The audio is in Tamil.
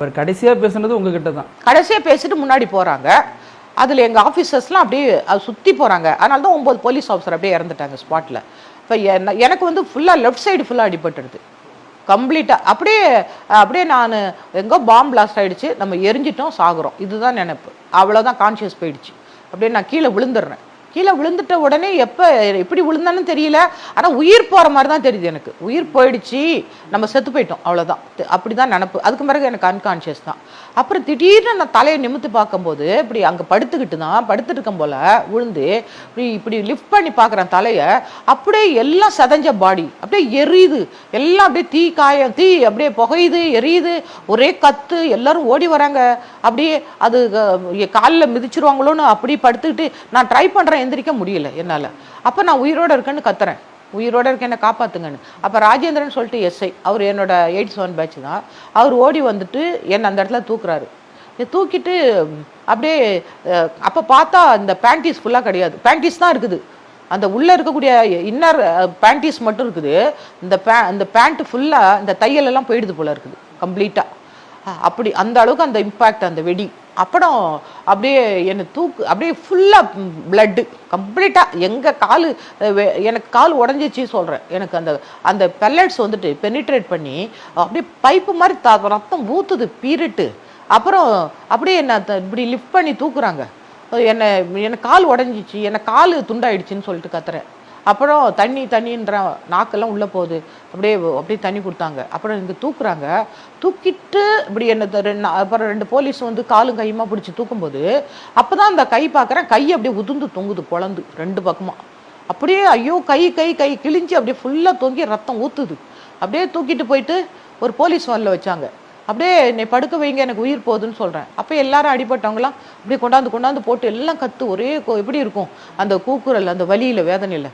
அவர் கடைசியாக பேசுனது உங்ககிட்ட தான். கடைசியாக பேசிட்டு முன்னாடி போகிறாங்க. அதில் எங்கள் ஆஃபீஸர்ஸ்லாம் அப்படியே அது சுற்றி போகிறாங்க. அதனால தான் 9 போலீஸ் ஆஃபீஸர் அப்படியே இறந்துட்டாங்க ஸ்பாட்டில். இப்போ எனக்கு வந்து ஃபுல்லாக லெஃப்ட் சைடு ஃபுல்லாக அடிபட்டுடுது கம்ப்ளீட்டாக. அப்படியே அப்படியே நான் எங்கோ பாம்பு பிளாஸ்ட் ஆகிடுச்சு, நம்ம எரிஞ்சிட்டோம், சாகுறோம், இதுதான் நினைப்பு. அவ்வளோதான், கான்ஷியஸ் போயிடுச்சு. அப்படியே நான் கீழே விழுந்துடுறேன். கீழே விழுந்துட்ட உடனே எப்படி விழுந்தான்னு தெரியல, ஆனால் உயிர் போகிற மாதிரி தான் தெரியுது எனக்கு. உயிர் போயிடுச்சு, நம்ம செத்து போயிட்டோம், அவ்வளோதான். அப்படி தான் நினப்பு. அதுக்கு பிறகு எனக்கு அன்கான்ஷியஸ் தான். அப்புறம் திடீர்னு நான் தலையை நிமித்து பார்க்கும்போது இப்படி அங்கே படுத்துட்டு இருக்கும் போல் விழுந்து இப்படி லிஃப்ட் பண்ணி பார்க்குறேன் தலையை. அப்படியே எல்லாம் செதஞ்ச பாடி அப்படியே எரியுது, எல்லாம் அப்படியே தீ அப்படியே புகையுது, எரியுது, ஒரே கத்து. எல்லாரும் ஓடி வராங்க. அப்படியே அது காலில் மிதிச்சிருவாங்களோன்னு அப்படி படுத்துக்கிட்டு நான் ட்ரை பண்ணுறேன், எந்திரிக்க முடியல என்னால். அப்போ நான் உயிரோடு இருக்கேன்னு கத்துறேன், உயிரோடு இருக்க என்ன காப்பாற்றுங்கன்னு. அப்போ ராஜேந்திரன் சொல்லிட்டு எஸ்ஐ, அவர் என்னோட 87 பேட்ச் தான். அவர் ஓடி வந்துட்டு என்னை அந்த இடத்துல தூக்குறாரு. தூக்கிட்டு அப்படியே அப்போ பார்த்தா இந்த பேண்டீஸ் ஃபுல்லாக கிடையாது, பேண்டீஸ் தான் இருக்குது. அந்த உள்ளே இருக்கக்கூடிய இன்னர் பேண்டீஸ் மட்டும் இருக்குது. இந்த பேண்ட்டு ஃபுல்லாக இந்த தையலெல்லாம் போயிடுது போல இருக்குது கம்ப்ளீட்டாக. அப்படி அந்த அளவுக்கு அந்த இம்பேக்ட், அந்த வெடி. அப்புறம் அப்படியே என்னை அப்படியே ஃபுல்லாக பிளட்டு கம்ப்ளீட்டாக. எங்கள் எனக்கு கால் உடஞ்சிச்சு சொல்கிறேன். எனக்கு அந்த பெல்லட்ஸ் வந்துட்டு பெனிட்ரேட் பண்ணி அப்படியே பைப்பு மாதிரி ரத்தம் ஊற்றுது, பீரிட்டு. அப்புறம் அப்படியே என்ன இப்படி லிஃப்ட் பண்ணி தூக்குறாங்க. எனக்கு கால் உடஞ்சிச்சு, எனக்கு கால் துண்டாயிடுச்சுன்னு சொல்லிட்டு கத்துறேன். அப்புறம் தண்ணின்ற நாக்கெல்லாம் உள்ளே போகுது. அப்படியே தண்ணி கொடுத்தாங்க. அப்புறம் இங்கே தூக்குறாங்க. தூக்கிட்டு இப்படி அப்புறம் 2 போலீஸ் வந்து காலும் கையுமா பிடிச்சி தூக்கும்போது அப்போ தான் அந்த கை பார்க்குறேன், கை அப்படியே உதிர்ந்து தொங்குது, குழந்து 2 பக்கமாக. அப்படியே ஐயோ கை கிழிஞ்சு அப்படியே ஃபுல்லாக தொங்கி ரத்தம் ஊற்றுது. அப்படியே தூக்கிட்டு போயிட்டு ஒரு போலீஸ் வானில் வச்சாங்க. அப்படியே என்னை படுக்க வைங்க, எனக்கு உயிர் போகுதுன்னு சொல்கிறேன். அப்போ எல்லாரும் அடிபட்டவங்களாம் அப்படியே கொண்டாந்து போட்டு எல்லாம் கத்து, ஒரே எப்படி இருக்கும் அந்த கூக்குரல், அந்த வலியில், வேதனையில்.